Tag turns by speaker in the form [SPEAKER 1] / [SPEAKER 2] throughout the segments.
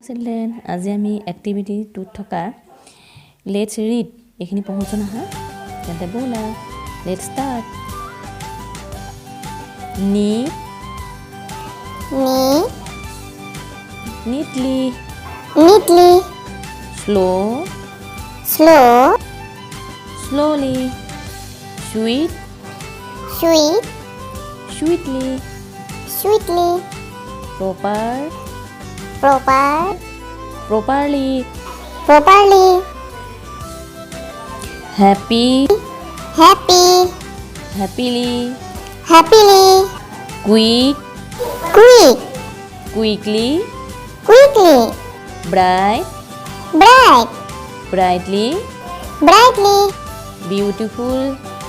[SPEAKER 1] Children, আজি আমি activity 2 থকা let's read এখিনি পঢ়োছো না তেন্তে বলা let's start neatly slowly sweetly properly happily quickly brightly beautifully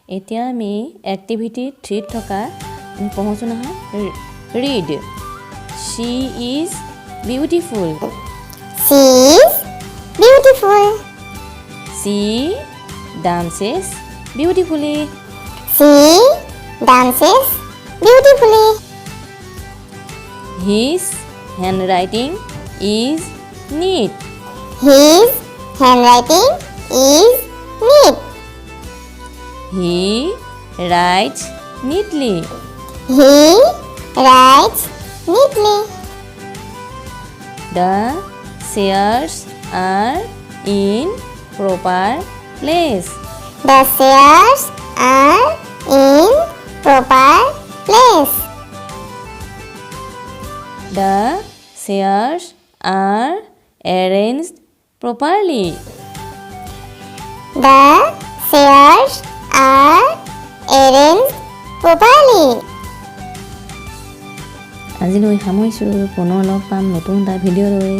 [SPEAKER 1] এতিয়া আমি activity 3 থকা পঢ়োছো না read she is beautiful she dances beautifully his handwriting is neat he writes neatly the chairs are in proper place the chairs are arranged properly আজিলৈ সামৰিছো পুনৰ লগ পাম নতুন এটা video' লৈ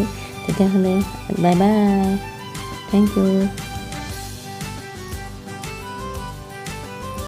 [SPEAKER 1] তেতিয়াহ'লে বাই বাই থেংক ইউ